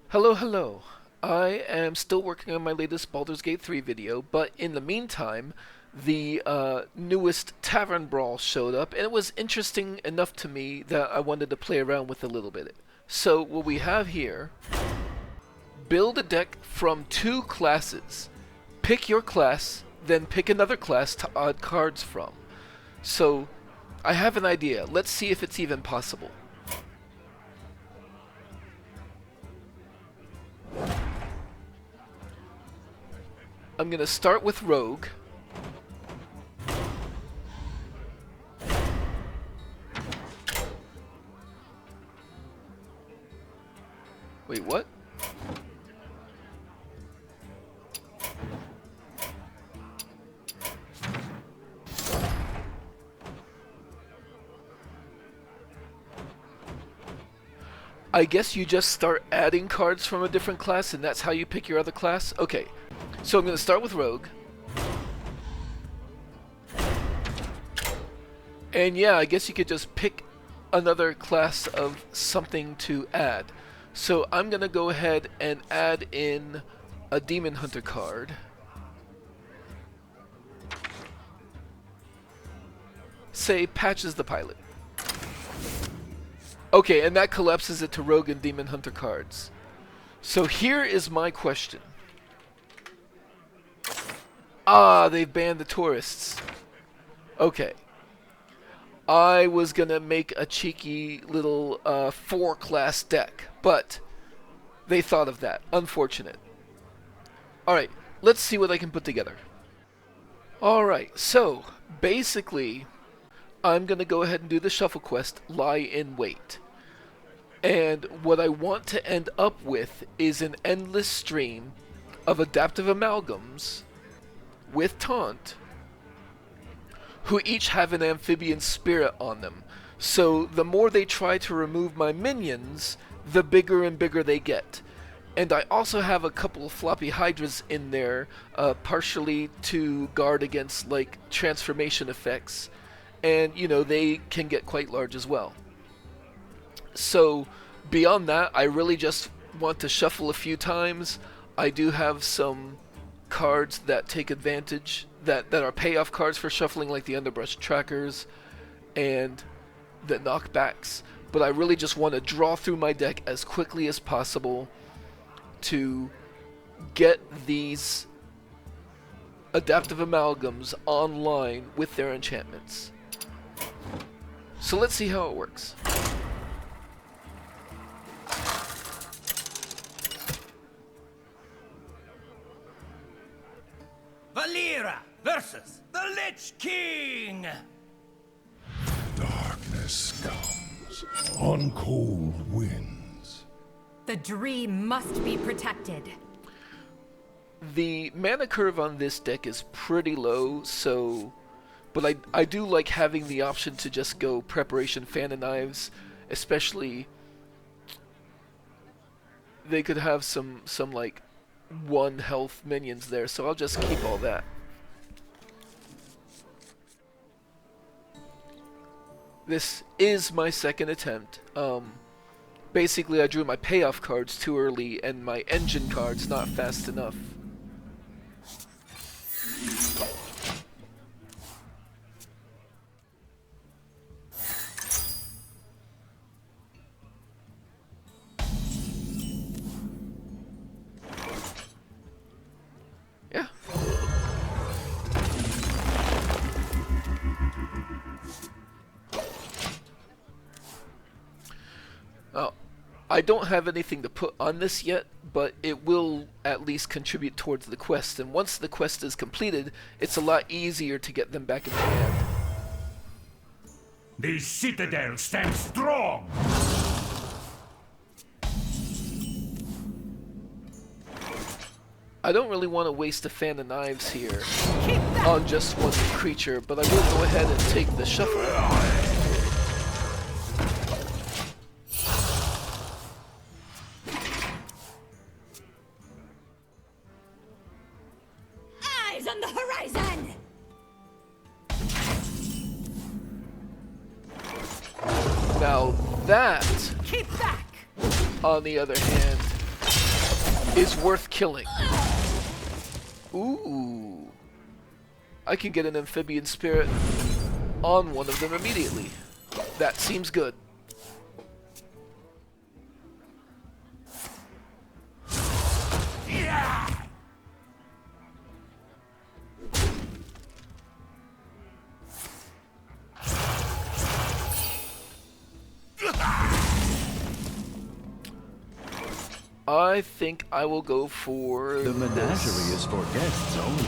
Hello. I am still working on my latest Baldur's Gate 3 video, but in the meantime, the newest Tavern Brawl showed up, and it was interesting enough to me that I wanted to play around with a little bit. So what we have here, build a deck from 2 classes. Pick your class, then pick another class to add cards from. So I have an idea. Let's see if it's even possible. I'm gonna start with Rogue. Wait, what? I guess you just start adding cards from a different class and that's how you pick your other class? Okay, so I'm going to start with Rogue. And yeah, I guess you could just pick another class of something to add. So I'm going to go ahead and add in a Demon Hunter card. Say, Patches the Pilot. Okay, and that collapses it to Rogue and Demon Hunter cards. So here is my question. Ah, they've banned the tourists. Okay. I was gonna make a cheeky little 4-class deck, but they thought of that. Unfortunate. Alright, let's see what I can put together. Alright, so basically, I'm gonna go ahead and do the shuffle quest, Lie in Wait. And what I want to end up with is an endless stream of adaptive amalgams with Taunt, who each have an amphibian spirit on them. So the more they try to remove my minions, the bigger and bigger they get. And I also have a couple of Floppy Hydras in there, partially to guard against like transformation effects. And you know, they can get quite large as well. So beyond that, I really just want to shuffle a few times. I do have some cards that take advantage, that are payoff cards for shuffling, like the Underbrush Trackers and the Knockbacks. But I really just want to draw through my deck as quickly as possible to get these adaptive amalgams online with their enchantments. So let's see how it works. Valera versus the Lich King! Darkness comes on cold winds. The dream must be protected. The mana curve on this deck is pretty low, so... But I do like having the option to just go Preparation Fan of Knives, especially... They could have some like 1 health minions there, so I'll just keep all that. This is my second attempt. Basically I drew my payoff cards too early and my engine cards not fast enough. Yeah. Oh, I don't have anything to put on this yet, but it will at least contribute towards the quest. And once the quest is completed, it's a lot easier to get them back in the hand. The Citadel stands strong! I don't really want to waste a Fan of Knives here on just one creature, but I will go ahead and take the shuffle. Eyes on the horizon! Now that, Keep back! on the other hand, is worth killing. Ooh. I can get an Amphibian Spirit on one of them immediately. That seems good. I think I will go for The menagerie this. is for guests only.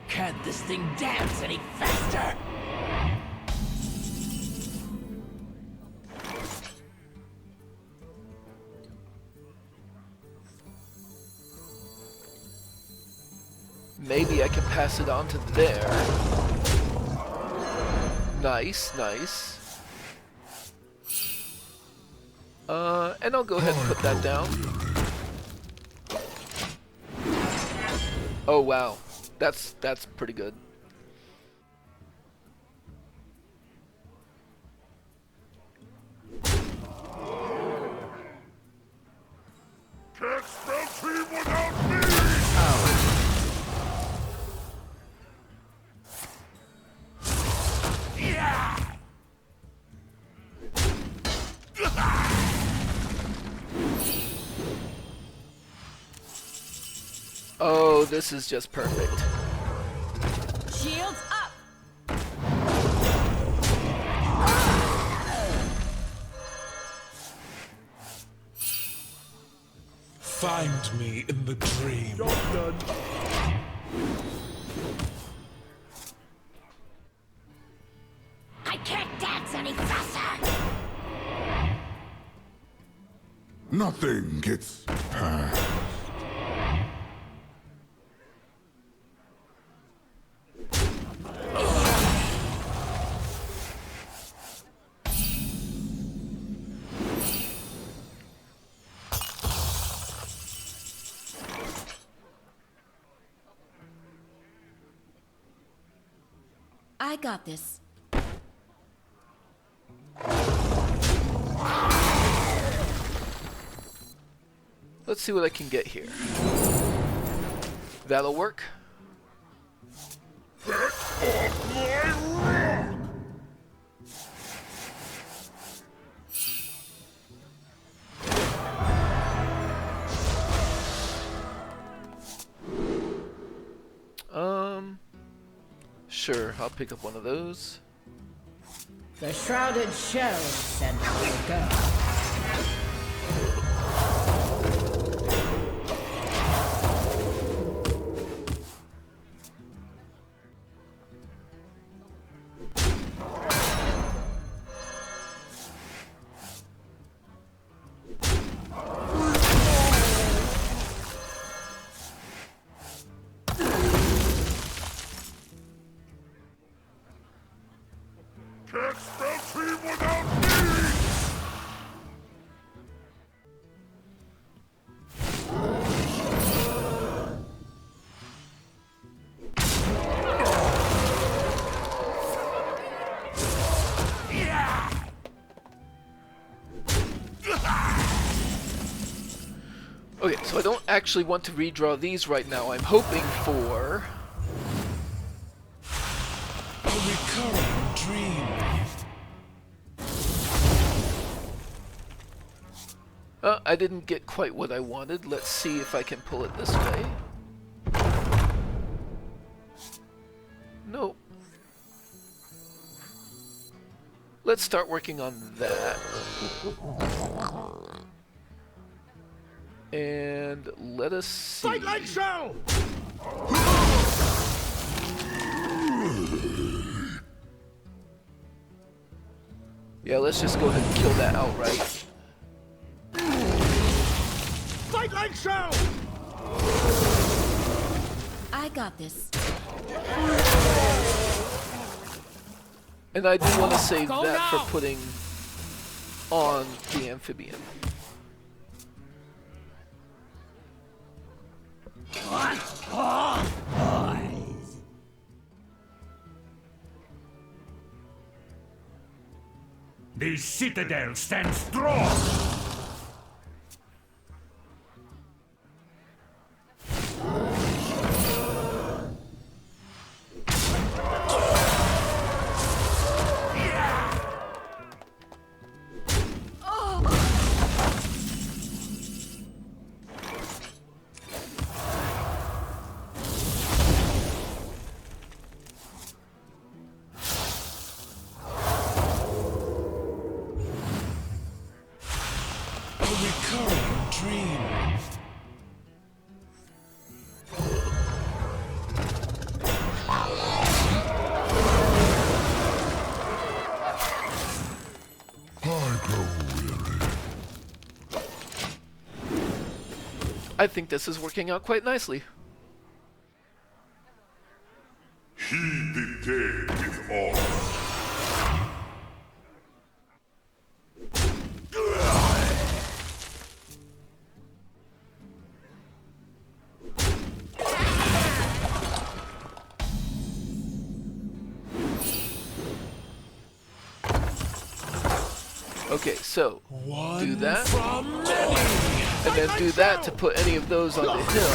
Can't this thing dance any faster? Maybe I can pass it on to there. Nice, nice. And I'll go ahead and put that down. Oh wow, that's pretty good. Can't spell team without me! Oh, this is just perfect. Shields up! Find me in the dream. I can't dance any faster! Nothing gets past. I got this. Let's see what I can get here. That'll work. Sure, I'll pick up one of those. The shrouded shell center will go. Can't spell team without me! Okay, so I don't actually want to redraw these right now. I'm hoping for... A recurring dream. I didn't get quite what I wanted. Let's see if I can pull it this way. Nope. Let's start working on that. And let us see. Fight like shell! Yeah, let's just go ahead and kill that outright. Fight like shell! I got this. And I do want to save Go that now! for putting on the Amphibian. The citadel stands strong! I think this is working out quite nicely. Heed the day with all. Okay, so do that, and then do that to put any of those on the hill.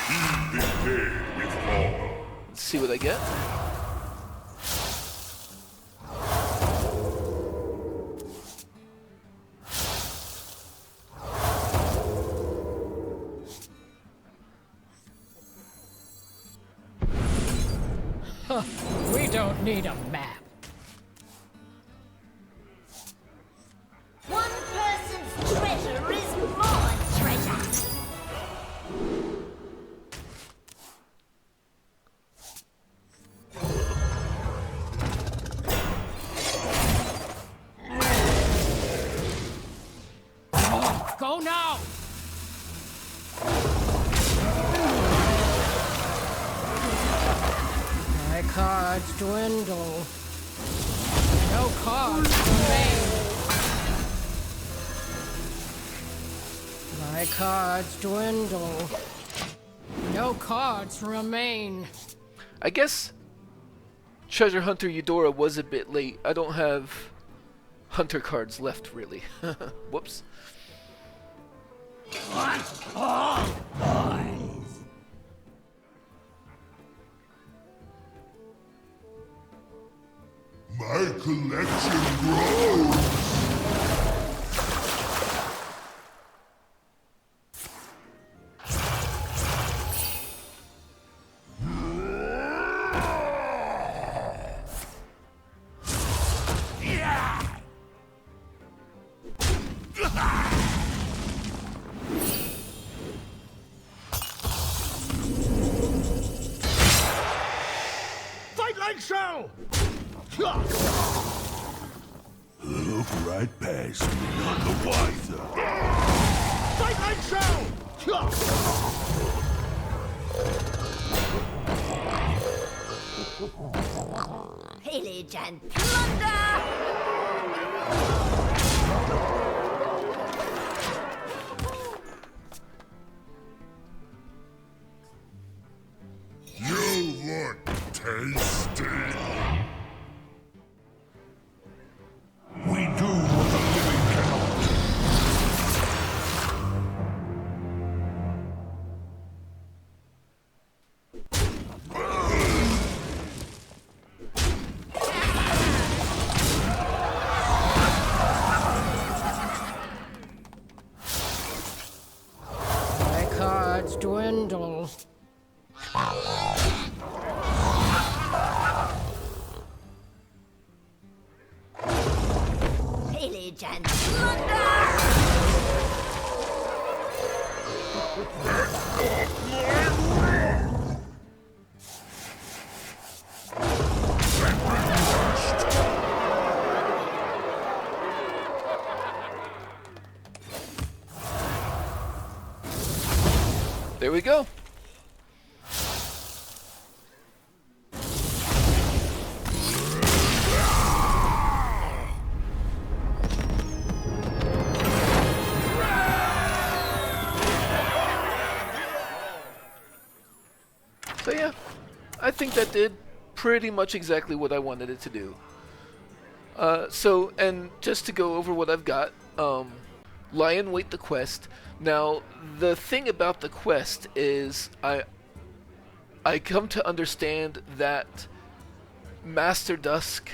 Heed the day with all. Let's see what I get. We don't need a map. One person's treasure is more treasure. Go now! My cards dwindle. No cards remain. My cards dwindle. No cards remain. I guess Treasure Hunter Eudora was a bit late. I don't have hunter cards left, really. Whoops. My collection grows! Fight like so! Look right past me, none the wiser. Fight like so! Pillage and plunder! You look tasty. We do what the living cannot. My cards dwindle. Pillage and plunder! There we go. So yeah, I think that did pretty much exactly what I wanted it to do. So, and just to go over what I've got, lie in wait the quest. Now, the thing about the quest is I come to understand that Master Dusk,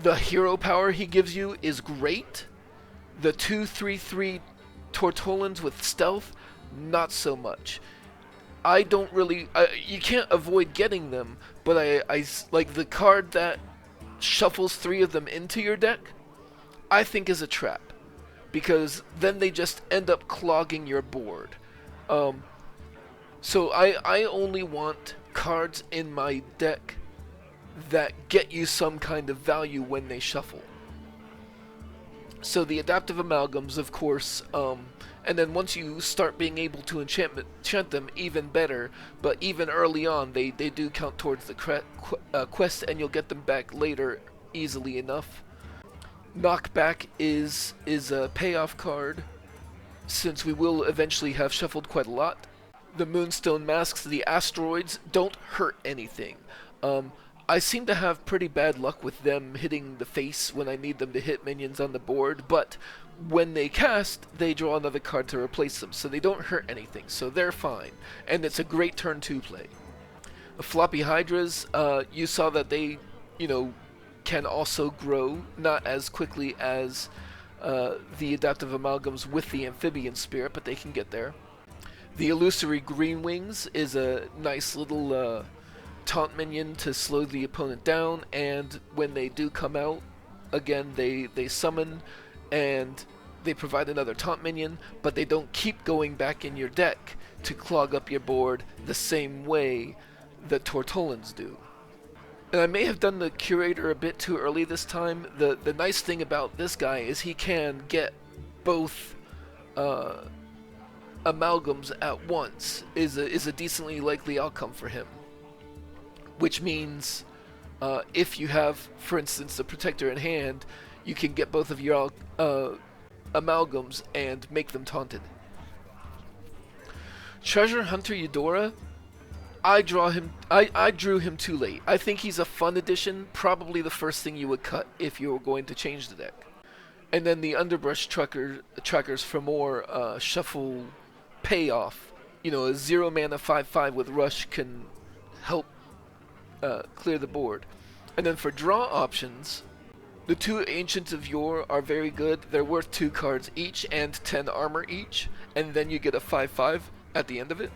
the hero power he gives you is great. The 2/3/3 Tortolans with stealth, not so much. I don't really, you can't avoid getting them, but I like the card that shuffles 3 of them into your deck, I think is a trap, because then they just end up clogging your board. So I only want cards in my deck that get you some kind of value when they shuffle. So the adaptive amalgams, of course, and then once you start being able to enchant them, even better. But even early on, they do count towards the quest, and you'll get them back later easily enough. Knockback is a payoff card, since we will eventually have shuffled quite a lot. The Moonstone masks, the asteroids, don't hurt anything. I seem to have pretty bad luck with them hitting the face when I need them to hit minions on the board, but when they cast, they draw another card to replace them, so they don't hurt anything, so they're fine. And it's a great turn 2 play. The Floppy Hydras, you saw that they, can also grow, not as quickly as the adaptive amalgams with the Amphibian spirit, but they can get there. The Illusory Greenwings is a nice little taunt minion to slow the opponent down, and when they do come out, again, they summon and they provide another taunt minion, but they don't keep going back in your deck to clog up your board the same way that Tortolans do. And I may have done the Curator a bit too early this time. The nice thing about this guy is he can get both amalgams at once, is a decently likely outcome for him. Which means if you have, for instance, the Protector in hand, you can get both of your amalgams and make them taunted. Treasure Hunter Eudora, I drew him too late. I think he's a fun addition, probably the first thing you would cut if you were going to change the deck. And then the Underbrush Trackers for more shuffle payoff. A 0 mana 5/5 with Rush can help clear the board. And then for draw options, the 2 Ancients of Yore are very good. They're worth 2 cards each and 10 armor each, and then you get a 5/5 at the end of it.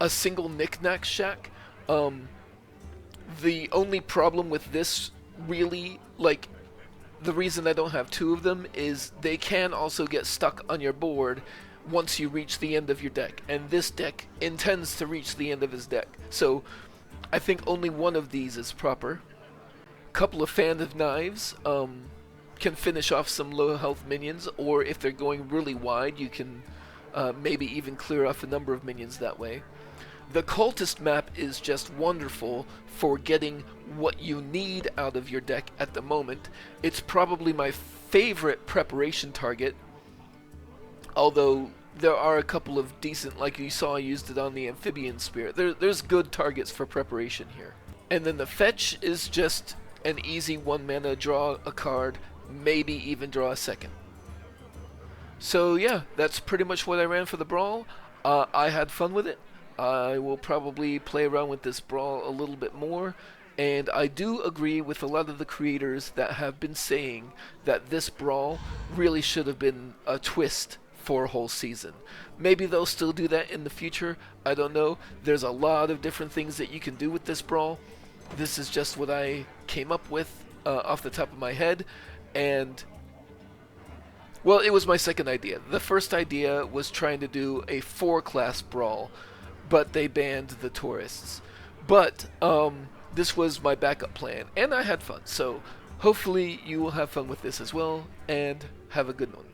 A single Knickknack Shack. The only problem with this, really, the reason I don't have 2 of them is they can also get stuck on your board once you reach the end of your deck, and this deck intends to reach the end of his deck. So I think only one of these is proper. Couple of Fan of Knives can finish off some low health minions, or if they're going really wide, you can maybe even clear off a number of minions that way. The Cultist Map is just wonderful for getting what you need out of your deck at the moment. It's probably my favorite preparation target, although there are a couple of decent, like you saw I used it on the Amphibian Spirit. There's good targets for preparation here. And then the Fetch is just an easy 1 mana, draw a card, maybe even draw a second. So yeah, that's pretty much what I ran for the Brawl. I had fun with it. I will probably play around with this Brawl a little bit more, and I do agree with a lot of the creators that have been saying that this Brawl really should have been a twist for a whole season. Maybe they'll still do that in the future, I don't know. There's a lot of different things that you can do with this Brawl. This is just what I came up with off the top of my head, and well, it was my second idea. The first idea was trying to do a 4-class Brawl, but they banned the tourists. But this was my backup plan, and I had fun. So hopefully you will have fun with this as well, and have a good one.